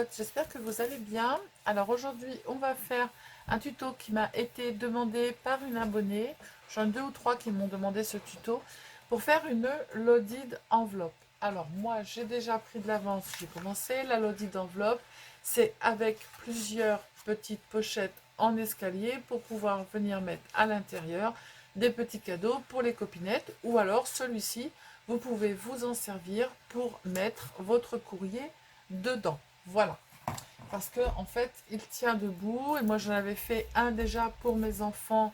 internautes, j'espère que vous allez bien. Alors aujourd'hui, on va faire un tuto qui m'a été demandé par une abonnée. J'en ai 2 ou 3 qui m'ont demandé ce tuto pour faire une loaded enveloppe. Alors moi, j'ai déjà pris de l'avance, j'ai commencé. La loaded enveloppe, c'est avec plusieurs petites pochettes en escalier pour pouvoir venir mettre à l'intérieur des petits cadeaux pour les copinettes, ou alors celui-ci, vous pouvez vous en servir pour mettre votre courrier dedans. Voilà. Parce que en fait, il tient debout. Et moi, j'en avais fait un déjà pour mes enfants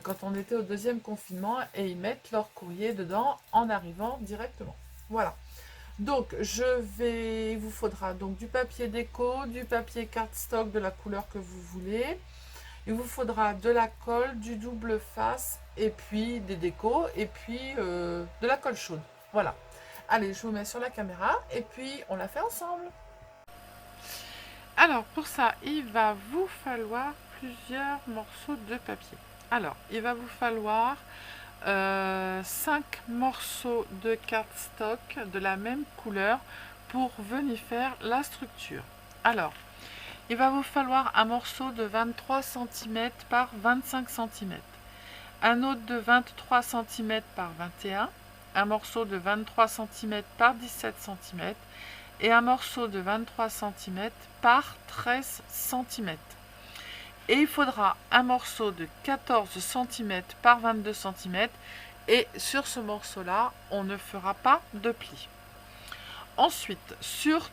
quand on était au 2e confinement. Et ils mettent leur courrier dedans en arrivant directement. Voilà. Donc, il vous faudra donc du papier déco, du papier cardstock de la couleur que vous voulez. Il vous faudra de la colle, du double face, et puis des décos, et puis de la colle chaude. Voilà. Allez, je vous mets sur la caméra, et puis on la fait ensemble. Alors, pour ça, il va vous falloir plusieurs morceaux de papier. Alors, il va vous falloir 5 morceaux de cardstock de la même couleur pour venir faire la structure. Alors, il va vous falloir un morceau de 23 cm par 25 cm, un autre de 23 cm par 21, un morceau de 23 cm par 17 cm et un morceau de 23 cm par 13 cm. Et il faudra un morceau de 14 cm par 22 cm, et sur ce morceau-là, on ne fera pas de pli. Ensuite, sur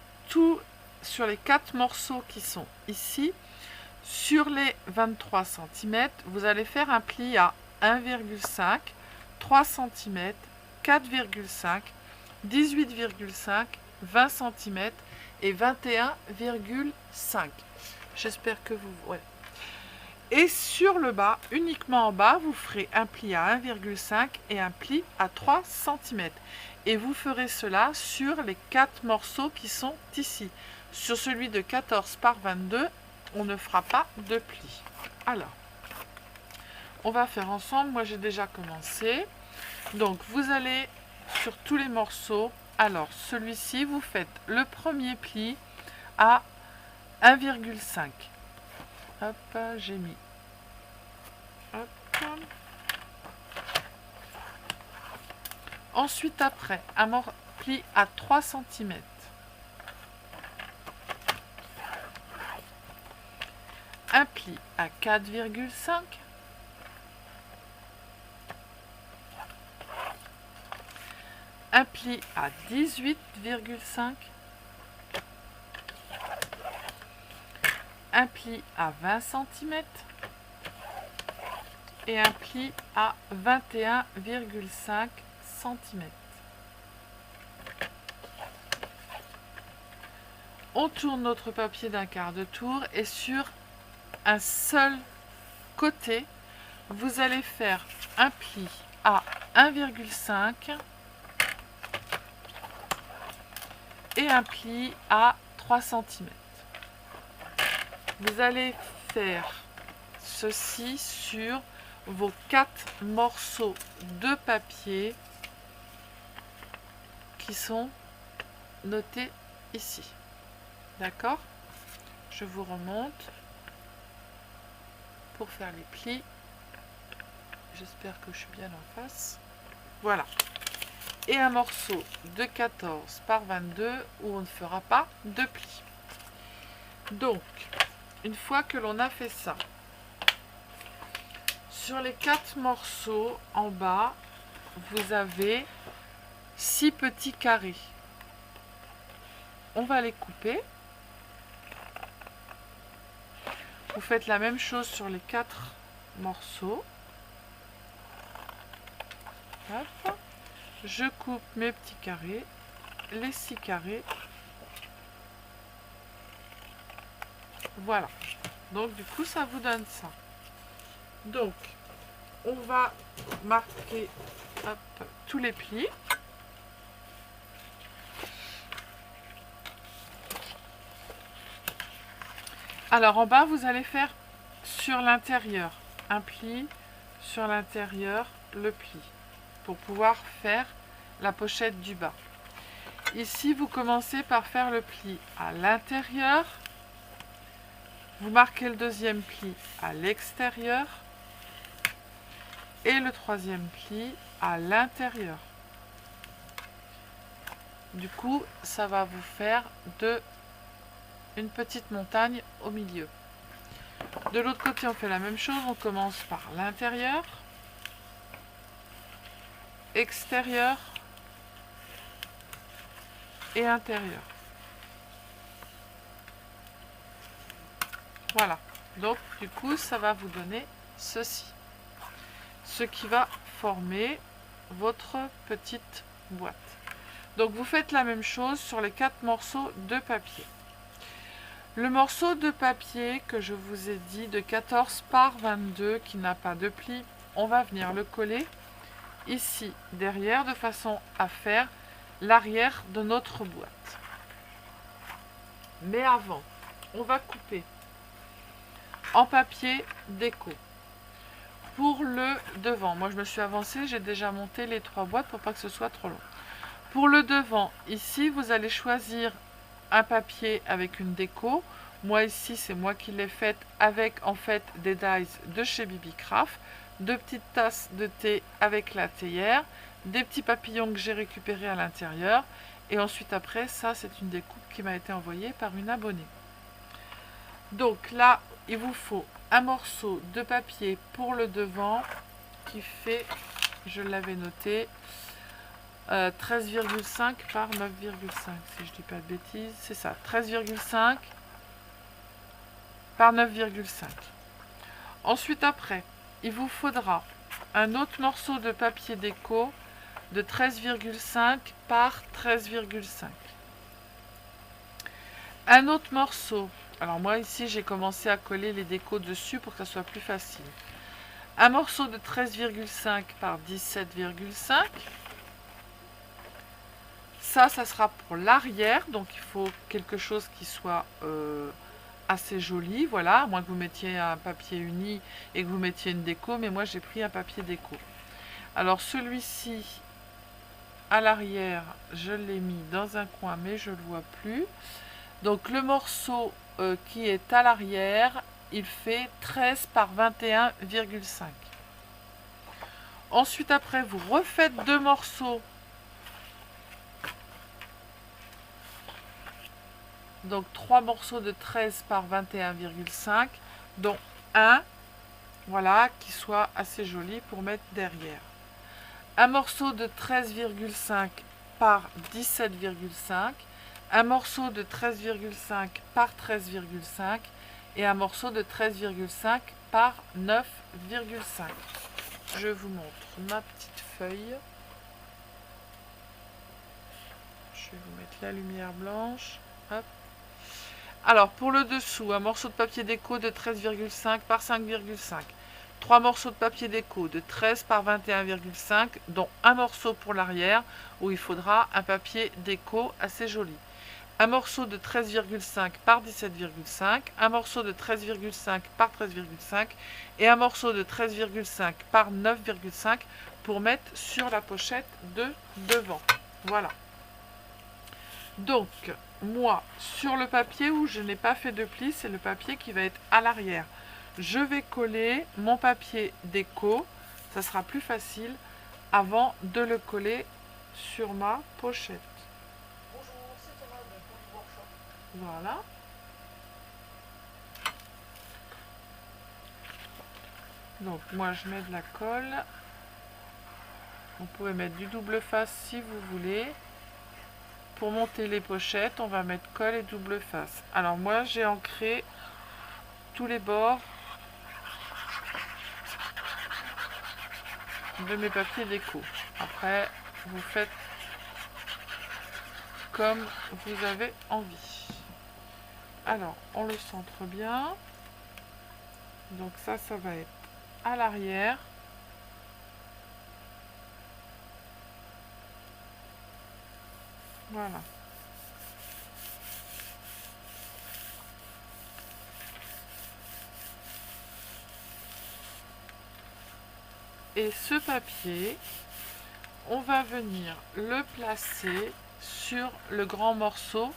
les 4 morceaux qui sont ici, sur les 23 cm, vous allez faire un pli à 1,5, 3 cm, 4,5, 18,5, 20 cm et 21,5. J'espère que vous... Ouais. Et sur le bas, uniquement en bas, vous ferez un pli à 1,5 et un pli à 3 cm. Et vous ferez cela sur les 4 morceaux qui sont ici. Sur celui de 14 par 22, on ne fera pas de pli. Alors, on va faire ensemble. Moi, j'ai déjà commencé. Donc, vous allez sur tous les morceaux. Alors, celui-ci, vous faites le premier pli à 1,5. Hop, j'ai mis. Hop. Ensuite, après, un pli à 3 cm. Un pli à 4,5. Un pli à 18,5. Un pli à 20 cm et un pli à 21,5 cm. On tourne notre papier d'un quart de tour et sur un seul côté, vous allez faire un pli à 1,5 et un pli à 3 cm. Vous allez faire ceci sur vos 4 morceaux de papier qui sont notés ici. D'accord? Je vous remonte pour faire les plis. J'espère que je suis bien en face. Voilà. Et un morceau de 14 par 22 où on ne fera pas de plis. Donc, une fois que l'on a fait ça, sur les 4 morceaux en bas, vous avez 6 petits carrés. On va les couper. Vous faites la même chose sur les 4 morceaux. Hop. Je coupe mes petits carrés, les 6 carrés. Voilà. Donc du coup, ça vous donne ça. Donc, on va marquer tous les plis. Alors en bas, vous allez faire sur l'intérieur un pli, sur l'intérieur le pli, pour pouvoir faire la pochette du bas. Ici, vous commencez par faire le pli à l'intérieur Vous marquez le deuxième pli à l'extérieur et le troisième pli à l'intérieur. Du coup, ça va vous faire une petite montagne au milieu. De l'autre côté, on fait la même chose. On commence par l'intérieur, extérieur et intérieur. Voilà. Donc, du coup, ça va vous donner ceci. Ce qui va former votre petite boîte. Donc, vous faites la même chose sur les 4 morceaux de papier. Le morceau de papier que je vous ai dit de 14 par 22 qui n'a pas de pli, on va venir le coller ici derrière de façon à faire l'arrière de notre boîte. Mais avant, on va couper en papier déco. Pour le devant, moi je me suis avancée, j'ai déjà monté les 3 boîtes pour pas que ce soit trop long. Pour le devant, ici vous allez choisir un papier avec une déco. Moi ici c'est moi qui l'ai faite avec en fait des dies de chez Bibicraft, 2 petites tasses de thé avec la théière, des petits papillons que j'ai récupérés à l'intérieur, et ensuite après ça c'est une découpe qui m'a été envoyée par une abonnée. Donc là il vous faut un morceau de papier pour le devant qui fait, je l'avais noté, 13,5 par 9,5 si je dis pas de bêtises, c'est ça, 13,5 par 9,5. Ensuite après, il vous faudra un autre morceau de papier déco de 13,5 par 13,5. Un autre morceau, alors moi ici j'ai commencé à coller les décos dessus pour que ça soit plus facile. Un morceau de 13,5 par 17,5. Ça sera pour l'arrière, donc il faut quelque chose qui soit assez joli, voilà, à moins que vous mettiez un papier uni et que vous mettiez une déco, mais moi j'ai pris un papier déco. Alors celui-ci, à l'arrière, je l'ai mis dans un coin, mais je ne le vois plus. Donc le morceau qui est à l'arrière, il fait 13 par 21,5. Ensuite après, vous refaites 2 morceaux. Donc 3 morceaux de 13 par 21,5, dont un, voilà, qui soit assez joli pour mettre derrière. Un morceau de 13,5 par 17,5, un morceau de 13,5 par 13,5 et un morceau de 13,5 par 9,5. Je vous montre ma petite feuille. Je vais vous mettre la lumière blanche. Hop. Alors, pour le dessous, un morceau de papier déco de 13,5 par 5,5. 3 morceaux de papier déco de 13 par 21,5, dont un morceau pour l'arrière, où il faudra un papier déco assez joli. Un morceau de 13,5 par 17,5, un morceau de 13,5 par 13,5 et un morceau de 13,5 par 9,5 pour mettre sur la pochette de devant. Voilà. Donc, moi, sur le papier où je n'ai pas fait de pli, c'est le papier qui va être à l'arrière. Je vais coller mon papier déco, ça sera plus facile, avant de le coller sur ma pochette. Bonjour, c'est Thomas de Poly Workshop. Voilà. Donc, moi, je mets de la colle. Vous pouvez mettre du double face si vous voulez. Pour monter les pochettes, on va mettre colle et double face. Alors moi, j'ai ancré tous les bords de mes papiers déco. Après, vous faites comme vous avez envie. Alors, on le centre bien. Donc ça va être à l'arrière. Voilà. Et ce papier, on va venir le placer sur le grand morceau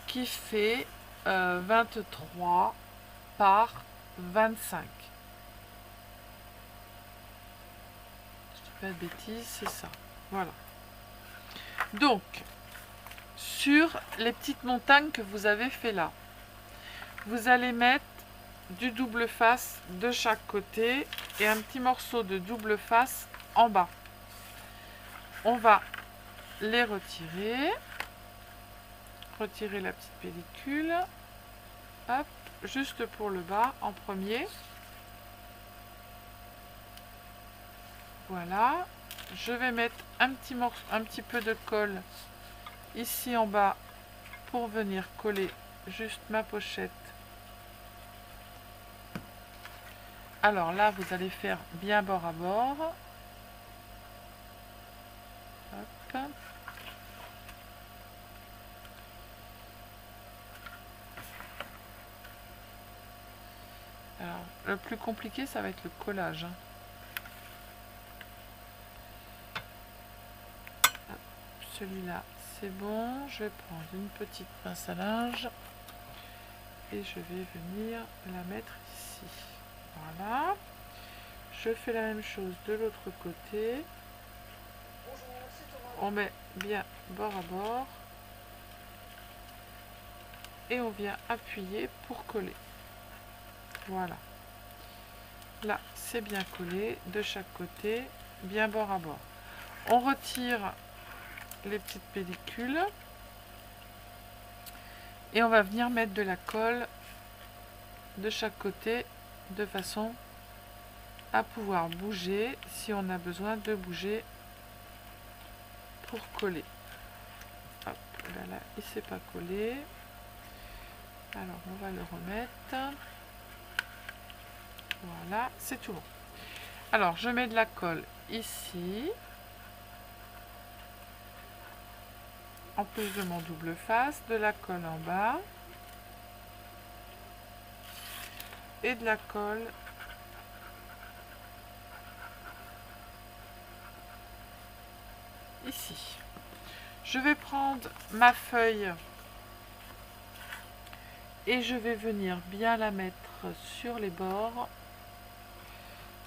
qui fait 23 par 25. Je dis pas de bêtises, c'est ça. Voilà. Donc, sur les petites montagnes que vous avez fait là, vous allez mettre du double face de chaque côté et un petit morceau de double face en bas. On va les retirer. Retirer la petite pellicule. Hop, juste pour le bas en premier. Voilà. Je vais mettre un petit peu de colle ici en bas pour venir coller juste ma pochette. Alors là, vous allez faire bien bord à bord. Hop. Alors, le plus compliqué, ça va être le collage. Celui-là, c'est bon. Je vais prendre une petite pince à linge et je vais venir la mettre ici. Voilà. Je fais la même chose de l'autre côté. On met bien bord à bord et on vient appuyer pour coller. Voilà. Là, c'est bien collé de chaque côté, bien bord à bord. On retire les petites pellicules et on va venir mettre de la colle de chaque côté de façon à pouvoir bouger si on a besoin de bouger pour coller. Hop, là, il ne s'est pas collé. Alors, on va le remettre. Voilà, c'est tout bon. Alors, je mets de la colle ici. En plus de mon double face, de la colle en bas. Et de la colle ici. Je vais prendre ma feuille et je vais venir bien la mettre sur les bords.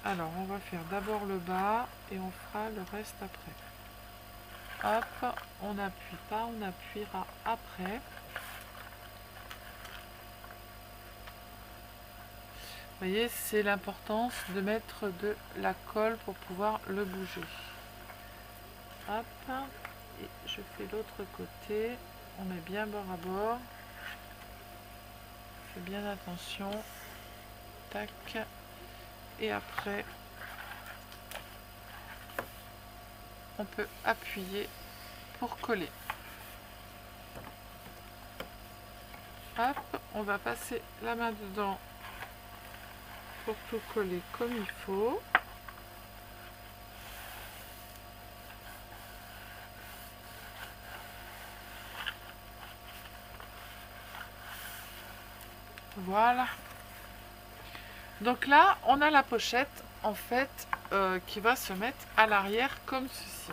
Alors, on va faire d'abord le bas et on fera le reste après. Hop, on n'appuie pas, on appuiera après. Vous voyez, c'est l'importance de mettre de la colle pour pouvoir le bouger. Hop, et je fais l'autre côté. On met bien bord à bord. Fais bien attention. Tac. Et après, on peut appuyer pour coller. Hop, on va passer la main dedans pour tout coller comme il faut. Voilà. Donc là, on a la pochette en fait qui va se mettre à l'arrière comme ceci.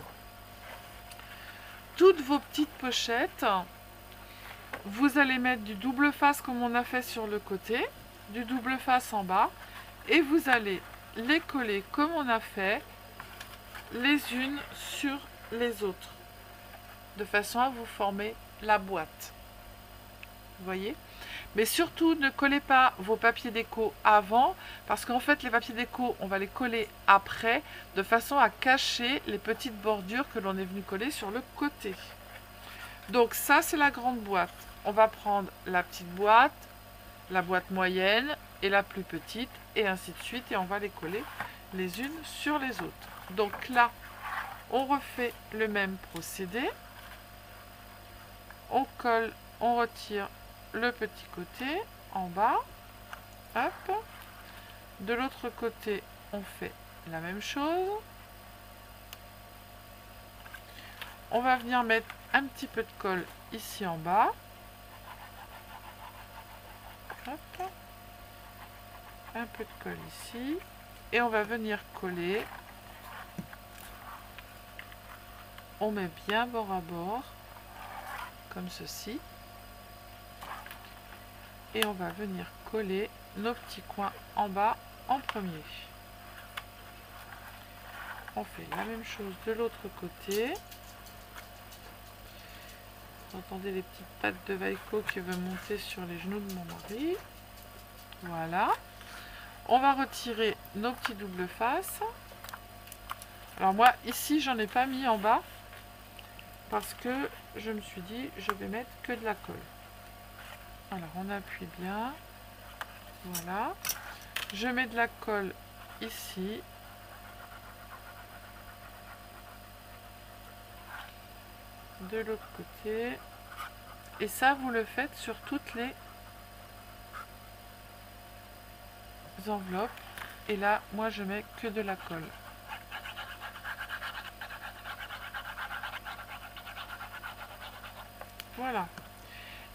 Toutes vos petites pochettes, vous allez mettre du double face comme on a fait sur le côté, du double face en bas, et vous allez les coller comme on a fait, les unes sur les autres, de façon à vous former la boîte. Vous voyez ? Mais surtout, ne collez pas vos papiers déco avant, parce qu'en fait, les papiers déco, on va les coller après, de façon à cacher les petites bordures que l'on est venu coller sur le côté. Donc ça, c'est la grande boîte. On va prendre la petite boîte, la boîte moyenne et la plus petite, et ainsi de suite, et on va les coller les unes sur les autres. Donc là, on refait le même procédé. On colle, on retire le petit côté en bas. Hop. De l'autre côté, on fait la même chose. On va venir mettre un petit peu de colle ici en bas. Hop. Un peu de colle ici. Et on va venir coller. On met bien bord à bord, comme ceci. Et on va venir coller nos petits coins en bas en premier. On fait la même chose de l'autre côté. Vous entendez les petites pattes de Vaiko qui veulent monter sur les genoux de mon mari. Voilà. On va retirer nos petits doubles faces. Alors moi, ici, j'en ai pas mis en bas parce que je me suis dit, je vais mettre que de la colle. Alors, on appuie bien. Voilà. Je mets de la colle ici. De l'autre côté. Et ça, vous le faites sur toutes les enveloppes. Et là, moi, je mets que de la colle. Voilà.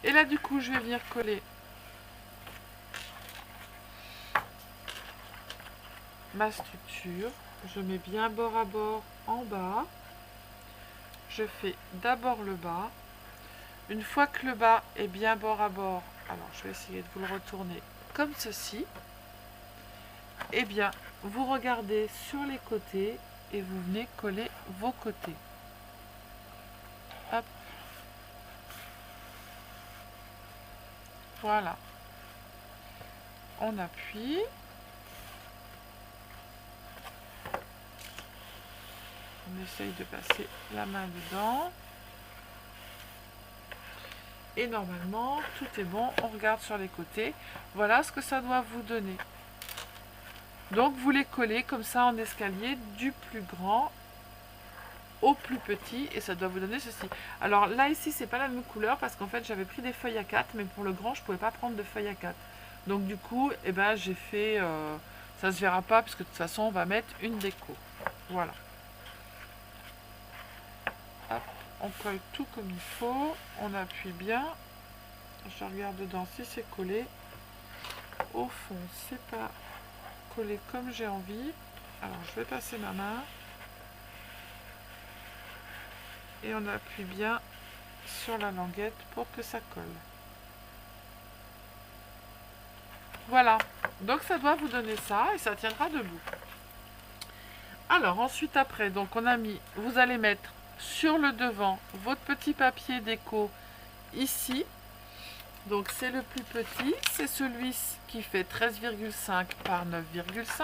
Et là, du coup, je vais venir coller ma structure. Je mets bien bord à bord en bas. Je fais d'abord le bas. Une fois que le bas est bien bord à bord, alors je vais essayer de vous le retourner comme ceci. Et bien, vous regardez sur les côtés et vous venez coller vos côtés. Hop. Voilà. On appuie. On essaye de passer la main dedans. Et normalement, tout est bon. On regarde sur les côtés. Voilà ce que ça doit vous donner. Donc, vous les collez comme ça en escalier du plus grand au plus petit. Et ça doit vous donner ceci. Alors là, ici, c'est pas la même couleur parce qu'en fait, j'avais pris des feuilles à 4. Mais pour le grand, je pouvais pas prendre de feuilles à 4. Donc, du coup, eh ben, j'ai fait... ça se verra pas puisque de toute façon, on va mettre une déco. Voilà. Hop, on colle tout comme il faut. On appuie bien. Je regarde dedans si c'est collé. Au fond, c'est pas collé comme j'ai envie. Alors, je vais passer ma main. Et on appuie bien sur la languette pour que ça colle. Voilà. Donc, ça doit vous donner ça et ça tiendra debout. Alors, ensuite, après, donc on a mis, vous allez mettre sur le devant votre petit papier déco ici. Donc, c'est le plus petit. C'est celui qui fait 13,5 par 9,5.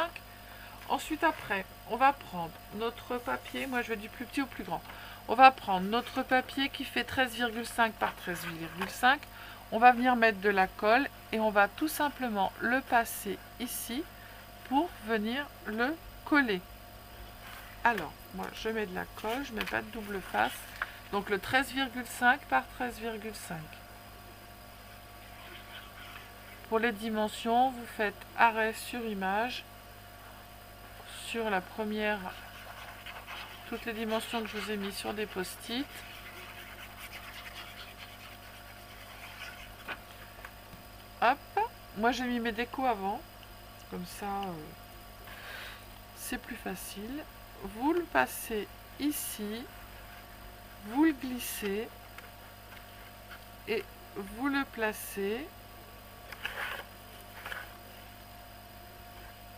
Ensuite, après, on va prendre notre papier. Moi, je vais du plus petit au plus grand. On va prendre notre papier qui fait 13,5 par 13,5. On va venir mettre de la colle et on va tout simplement le passer ici pour venir le coller. Alors, moi, je mets de la colle, je ne mets pas de double face. Donc, le 13,5 par 13,5. Pour les dimensions, vous faites arrêt sur image. Sur la première, toutes les dimensions que je vous ai mis sur des post-it. Hop, moi j'ai mis mes décos avant, comme ça c'est plus facile. Vous le passez ici, vous le glissez et vous le placez.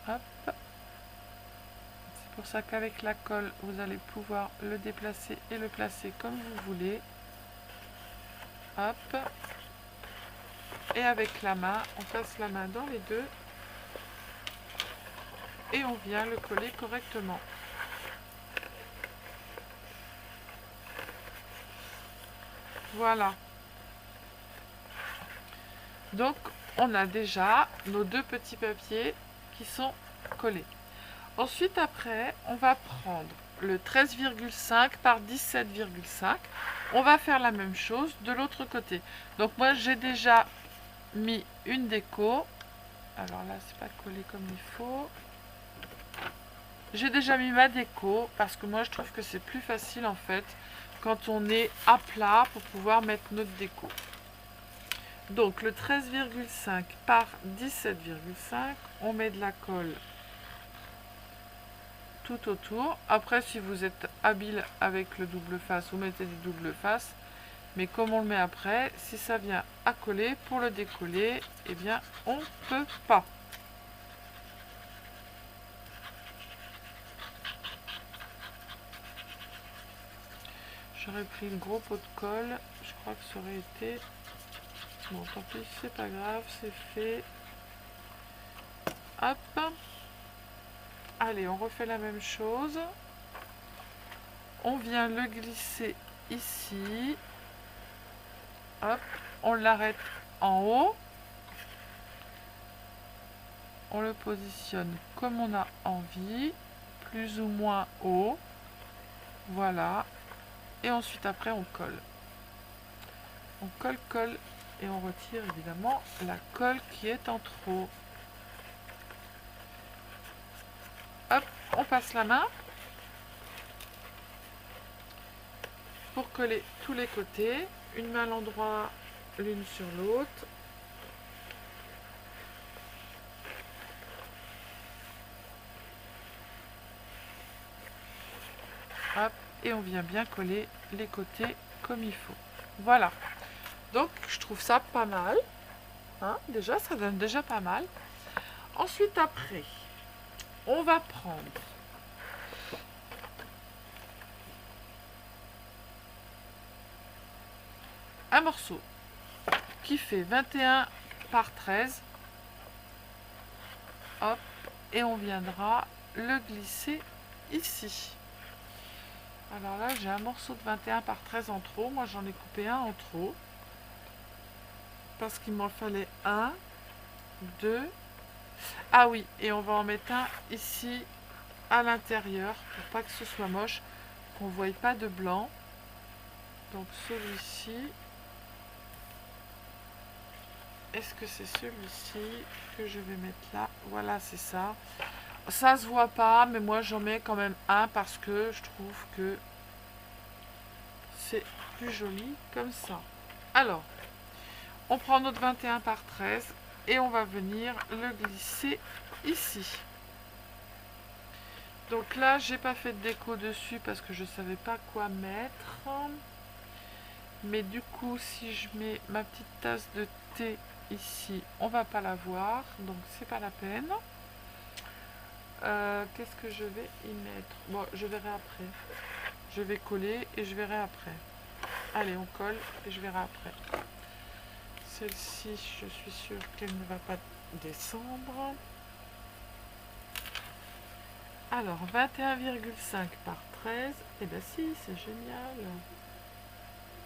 Hop. C'est pour ça qu'avec la colle, vous allez pouvoir le déplacer et le placer comme vous voulez. Hop. Et avec la main, on passe la main dans les deux. Et on vient le coller correctement. Voilà. Donc, on a déjà nos deux petits papiers qui sont collés. Ensuite, après, on va prendre le 13,5 par 17,5. On va faire la même chose de l'autre côté. Donc, moi, j'ai déjà mis une déco. Alors là, c'est pas collé comme il faut. J'ai déjà mis ma déco parce que moi, je trouve que c'est plus facile en fait quand on est à plat pour pouvoir mettre notre déco. Donc, le 13,5 par 17,5, on met de la colle tout autour. Après, si vous êtes habile avec le double face, vous mettez du double face. Mais comme on le met après, si ça vient à coller, pour le décoller, eh bien on peut pas. J'aurais pris le gros pot de colle, je crois que ça aurait été... Bon, tant pis, c'est pas grave, c'est fait. Hop. Allez, on refait la même chose. On vient le glisser ici. Hop, on l'arrête en haut. On le positionne comme on a envie, plus ou moins haut. Voilà. Et ensuite, après, on colle. On colle et on retire évidemment la colle qui est en trop. Hop, on passe la main pour coller tous les côtés. Une main à l'endroit, l'une sur l'autre. Hop, et on vient bien coller les côtés comme il faut. Voilà. Donc, je trouve ça pas mal. Hein, déjà, ça donne déjà pas mal. Ensuite, après, on va prendre un morceau qui fait 21 par 13. Hop, et on viendra le glisser ici. Alors là, j'ai un morceau de 21 par 13 en trop. Moi, j'en ai coupé un en trop. Parce qu'il m'en fallait un, deux. Ah oui, et on va en mettre un ici à l'intérieur pour pas que ce soit moche, qu'on ne voie pas de blanc. Donc celui-ci. Est-ce que c'est celui-ci que je vais mettre là? Voilà, c'est ça. Ça se voit pas, mais moi j'en mets quand même un parce que je trouve que c'est plus joli comme ça. Alors, on prend notre 21 par 13 et on va venir le glisser ici. Donc là, j'ai pas fait de déco dessus parce que je savais pas quoi mettre. Mais du coup, si je mets ma petite tasse de thé ici, on va pas la voir, donc c'est pas la peine. Qu'est-ce que je vais y mettre? Bon, je verrai après. Je vais coller et je verrai après. Allez, on colle et je verrai après. Celle-ci, je suis sûre qu'elle ne va pas descendre. Alors, 21,5 par 13. Eh bien si, c'est génial.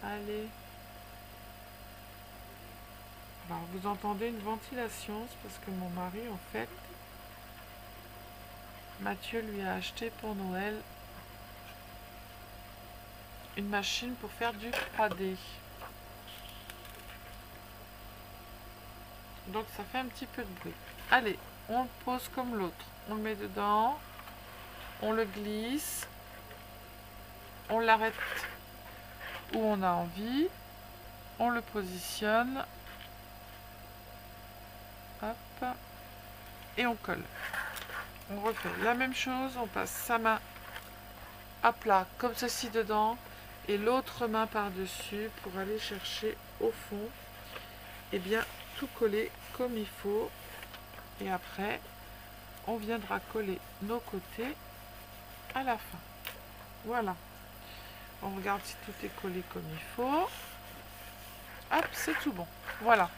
Allez. Alors, vous entendez une ventilation, c'est parce que mon mari, en fait, Mathieu lui a acheté pour Noël une machine pour faire du 3D. Donc ça fait un petit peu de bruit. Allez, on le pose comme l'autre. On le met dedans, on le glisse, on l'arrête où on a envie, on le positionne, hop, et on colle. On refait la même chose, on passe sa main à plat comme ceci dedans et l'autre main par-dessus pour aller chercher au fond et bien tout coller comme il faut. Et après, on viendra coller nos côtés à la fin. Voilà. On regarde si tout est collé comme il faut. Hop, c'est tout bon. Voilà.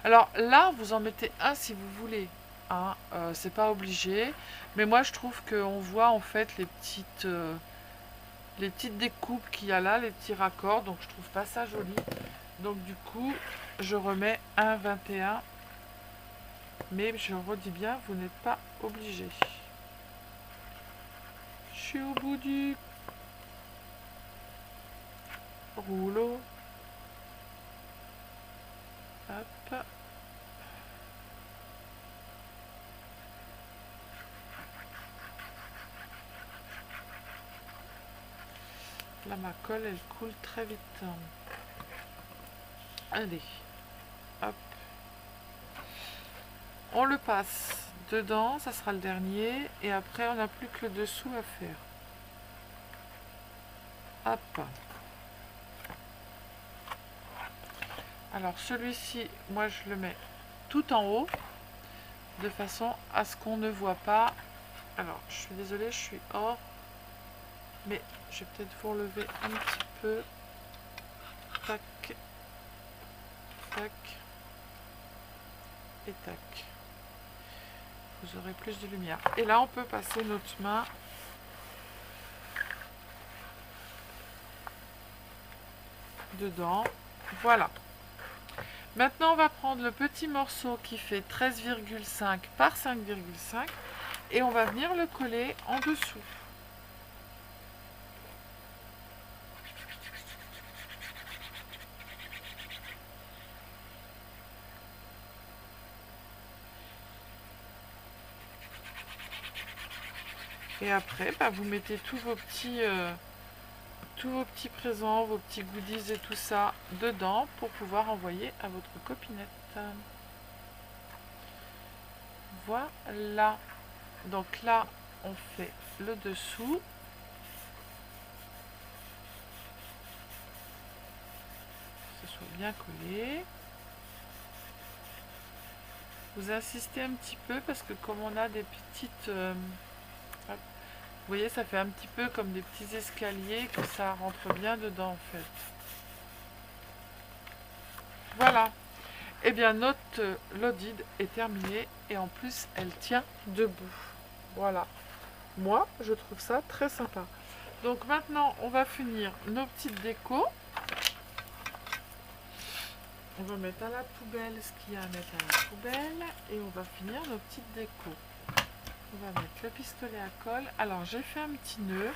Alors là, vous en mettez un si vous voulez. Hein, c'est pas obligé. Mais moi, je trouve qu'on voit en fait les petites découpes qu'il y a là, les petits raccords. Donc, je trouve pas ça joli. Donc, du coup, je remets un 21. Mais je redis bien, vous n'êtes pas obligé. Je suis au bout du rouleau. Hop. Là, ma colle, elle coule très vite. Allez. Hop. On le passe dedans, ça sera le dernier. Et après, on n'a plus que le dessous à faire. Hop. Alors celui-ci, moi je le mets tout en haut, de façon à ce qu'on ne voit pas. Alors je suis désolée, je suis hors, mais je vais peut-être vous relever un petit peu. Tac, tac, et tac. Vous aurez plus de lumière. Et là on peut passer notre main dedans. Voilà. Maintenant, on va prendre le petit morceau qui fait 13,5 par 5,5 et on va venir le coller en dessous. Et après, bah, vous mettez tous vos petits présents, vos petits goodies et tout ça dedans pour pouvoir envoyer à votre copinette. Voilà. Donc là, on fait le dessous. Que ce soit bien collé. Vous insistez un petit peu parce que comme on a des petites... vous voyez, ça fait un petit peu comme des petits escaliers que ça rentre bien dedans en fait. Voilà. Et bien notre lodide est terminée et en plus elle tient debout. Voilà. Moi, je trouve ça très sympa. Donc maintenant, on va finir nos petites décos. On va mettre à la poubelle ce qu'il y a à mettre à la poubelle et on va finir nos petites décos. On va mettre le pistolet à colle. Alors, j'ai fait un petit nœud.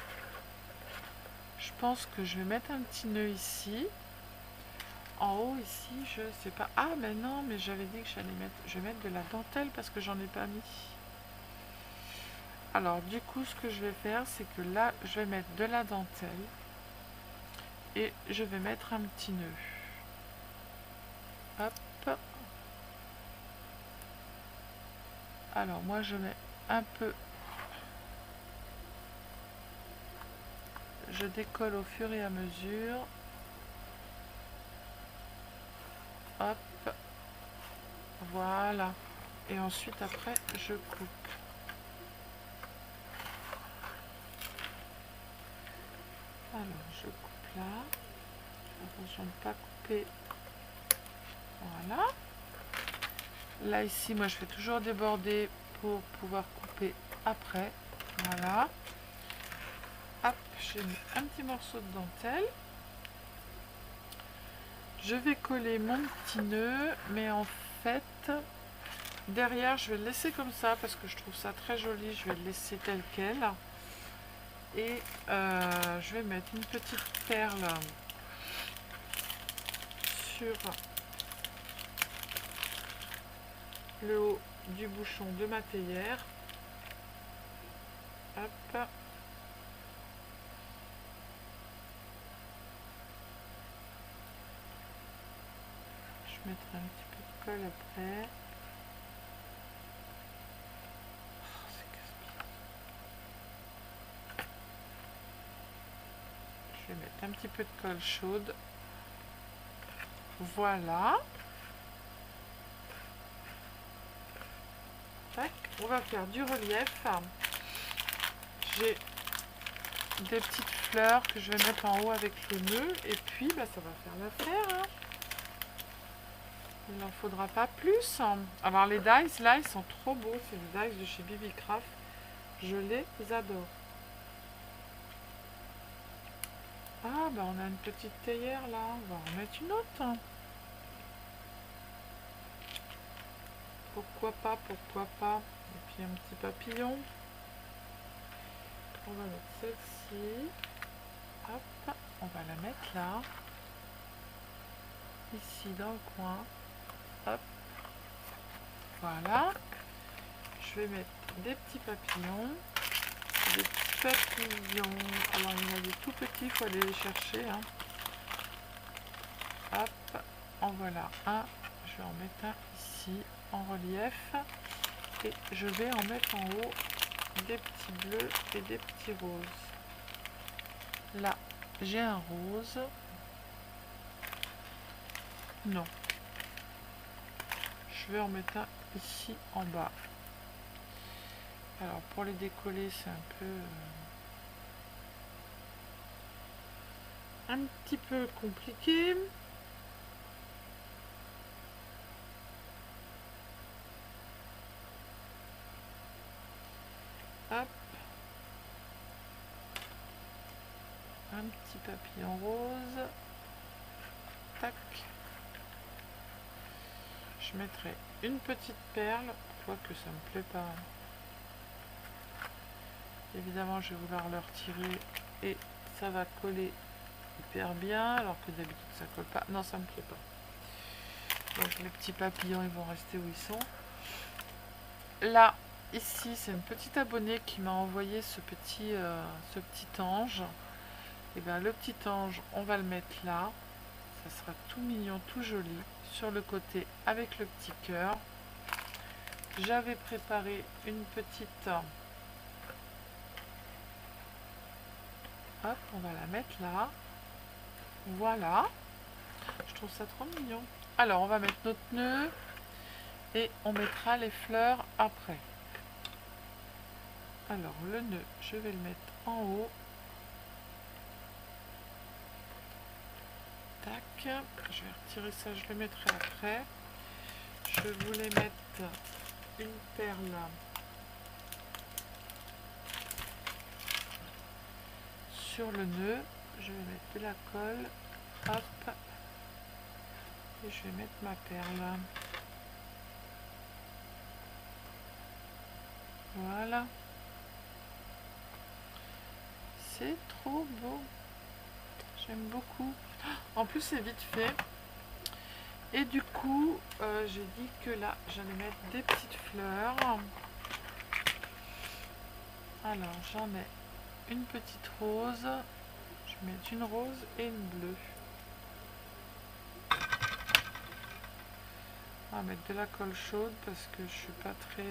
Je pense que je vais mettre un petit nœud ici. En haut, ici, je sais pas. Ah, mais non, mais j'avais dit que j'allais mettre... Je vais mettre de la dentelle parce que j'en ai pas mis. Alors, du coup, ce que je vais faire, c'est que là, je vais mettre de la dentelle. Et je vais mettre un petit nœud. Hop. Alors, moi, je mets un peu... Je décolle au fur et à mesure. Hop. Voilà. Et ensuite, après, je coupe. Alors, je coupe là. Attention de ne pas couper. Voilà. Là, ici, moi, je fais toujours déborder pour pouvoir couper après. Voilà. Hop, j'ai mis un petit morceau de dentelle. Je vais coller mon petit nœud, mais en fait, derrière, je vais le laisser comme ça parce que je trouve ça très joli. Je vais le laisser tel quel. Et je vais mettre une petite perle sur le haut du bouchon de ma théière. Hop. Je mettrai un petit peu de colle après. Oh, c'est casse-pied. Je vais mettre un petit peu de colle chaude. Voilà. Tac. On va faire du relief. J'ai des petites fleurs que je vais mettre en haut avec le nœud. Et puis, bah, ça va faire l'affaire. Hein. Il n'en faudra pas plus. Alors, les dies, là, ils sont trop beaux. C'est les dies de chez Bibi Craft. Je les adore. Ah, bah, on a une petite théière, là. On va en mettre une autre. Pourquoi pas, pourquoi pas. Et puis, un petit papillon. On va mettre celle-ci. Hop, on va la mettre là. Ici, dans le coin. Hop. Voilà. Je vais mettre des petits papillons. Des petits papillons. Alors, il y en a des tout petits, il faut aller les chercher. Hein. Hop. En voilà un. Je vais en mettre un ici, en relief. Et je vais en mettre en haut des petits bleus et des petits roses. Là, j'ai un rose. Non, je vais en mettre un ici en bas. Alors pour les décoller, c'est un petit peu compliqué. Hop. Un petit papillon rose. Tac. Je mettrai une petite perle, quoique ça me plaît pas. Évidemment, je vais vouloir le retirer et ça va coller hyper bien, alors que d'habitude ça colle pas. Non, ça me plaît pas. Donc les petits papillons, ils vont rester où ils sont. Là, ici, c'est une petite abonnée qui m'a envoyé ce petit ange. Et bien le petit ange, on va le mettre là. Ça sera tout mignon, tout joli. Sur le côté avec le petit cœur. J'avais préparé une petite... Hop, on va la mettre là. Voilà. Je trouve ça trop mignon. Alors, on va mettre notre nœud. Et on mettra les fleurs après. Alors, le nœud, je vais le mettre en haut. Tac. Je vais retirer ça, je le mettrai après. Je voulais mettre une perle sur le nœud. Je vais mettre de la colle. Hop. Et je vais mettre ma perle. Voilà. C'est trop beau. J'aime beaucoup. En plus, c'est vite fait. Et du coup, j'ai dit que là, j'allais mettre des petites fleurs. Alors, j'en ai une petite rose. Je vais mettre une rose et une bleue. On va mettre de la colle chaude parce que je suis pas très...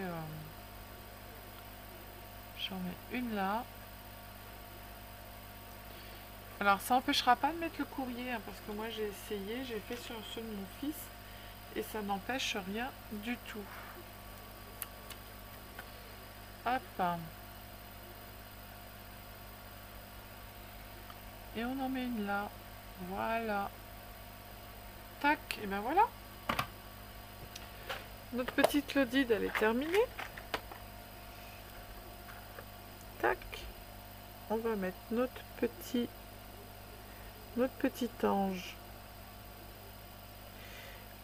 J'en mets une là. Alors ça n'empêchera pas de mettre le courrier, hein, parce que moi j'ai essayé, j'ai fait sur ceux de mon fils et ça n'empêche rien du tout. Hop. Et on en met une là. Voilà. Tac, et ben voilà. Notre petite Clodide, elle est terminée. Tac. On va mettre notre petit ange.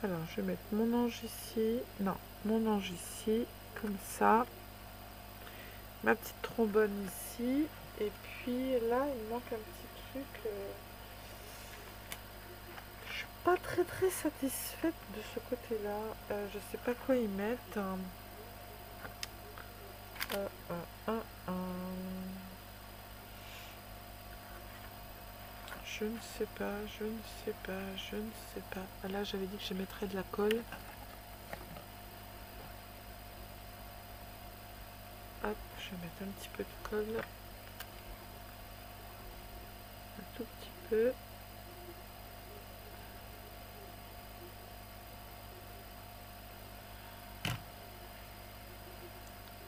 Alors, je vais mettre mon ange ici. Non, mon ange ici, comme ça. Ma petite trombone ici. Et puis là, il manque un petit truc. Je suis pas très satisfaite de ce côté-là. Je sais pas quoi y mettre. Je ne sais pas. Ah, là, j'avais dit que je mettrais de la colle. Hop, je vais mettre un petit peu de colle. Un tout petit peu.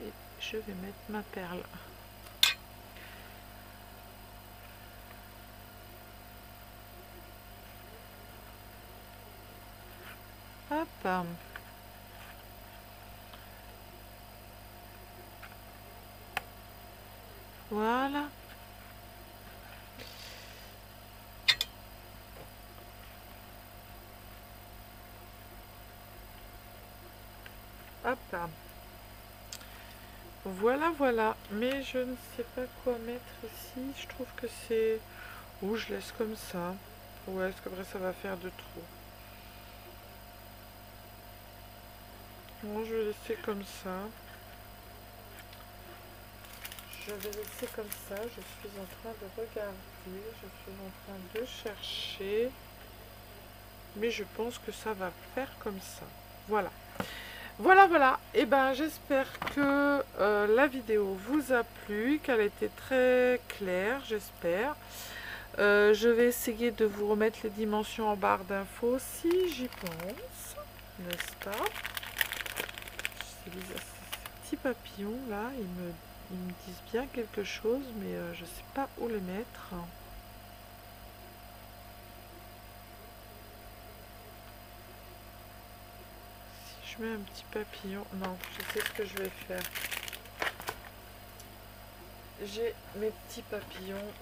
Et je vais mettre ma perle. Hop. Voilà. Hop. Voilà. Mais je ne sais pas quoi mettre ici. Je trouve que c'est... Ou je laisse comme ça. Ou est-ce qu'après ça va faire de trop? Non, je vais laisser comme ça. Je vais laisser comme ça. Je suis en train de regarder. Je suis en train de chercher. Mais je pense que ça va faire comme ça. Voilà. Et ben j'espère que la vidéo vous a plu, qu'elle était très claire, j'espère. Je vais essayer de vous remettre les dimensions en barre d'infos si j'y pense, n'est-ce pas? Ces petits papillons là, ils me disent bien quelque chose, mais je sais pas où les mettre. Si je mets un petit papillon, non, je sais ce que je vais faire. J'ai mes petits papillons.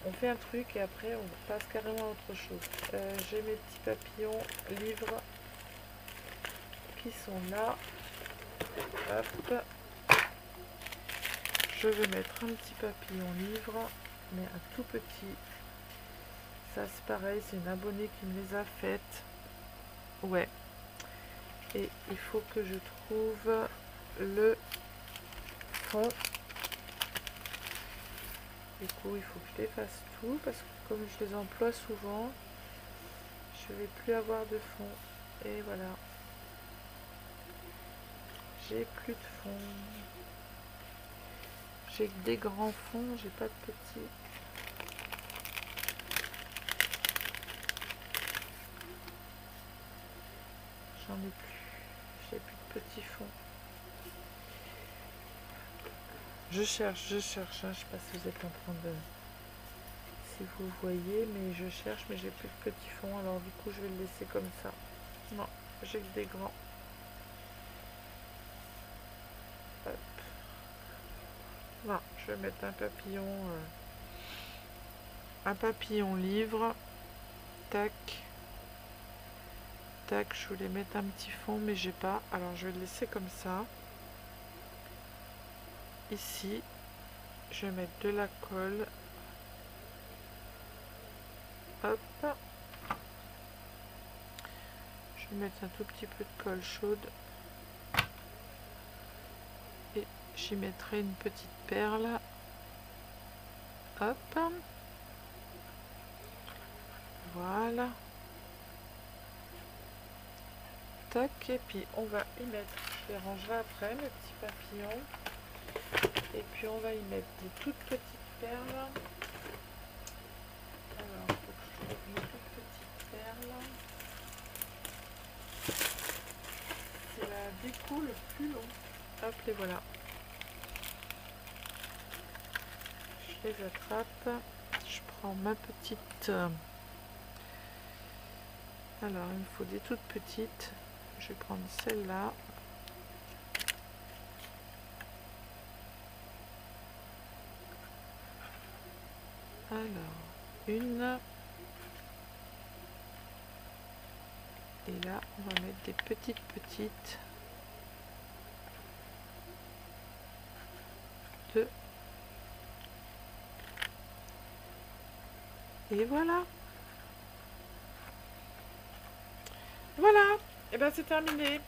On fait un truc et après on passe carrément à autre chose. J'ai mes petits papillons livres qui sont là. Hop. Je vais mettre un petit papillon livre, mais un tout petit. Ça c'est pareil, c'est une abonnée qui me les a faites. Ouais. Et il faut que je trouve le fond. Du coup, il faut que je les fasse tout parce que comme je les emploie souvent, je vais plus avoir de fond. Et voilà. J'ai plus de fond. J'ai que des grands fonds, j'ai pas de petits. J'en ai plus. J'ai plus de petits fonds. Je cherche, hein. Je sais pas si vous êtes en train de... Si vous voyez, mais je cherche, mais j'ai plus de petits fonds, alors du coup je vais le laisser comme ça. Non, j'ai que des grands. Hop. Non, je vais mettre un papillon livre. Tac. Tac, je voulais mettre un petit fond, mais j'ai pas. Alors je vais le laisser comme ça. Ici, je vais mettre de la colle. Hop. Je vais mettre un tout petit peu de colle chaude. Et j'y mettrai une petite perle. Hop. Voilà. Tac. Et puis on va y mettre, je les rangerai après, mes petits papillons. Et puis on va y mettre des toutes petites perles. Alors, il faut que je trouve une toute petite perle. C'est la déco le plus long. Hop, les voilà. Je les attrape. Je prends ma petite... Alors, il me faut des toutes petites. Je vais prendre celle-là. Alors, une. Et là, on va mettre des petites. Deux. Et voilà. Voilà. Et bien, c'est terminé.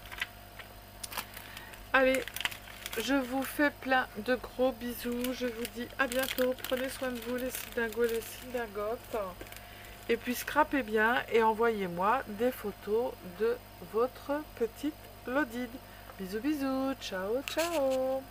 Allez. Je vous fais plein de gros bisous. Je vous dis à bientôt. Prenez soin de vous, les cydingos et les cydingotes. Et puis scrapez bien et envoyez-moi des photos de votre petite Lodide. Bisous, bisous. Ciao, ciao.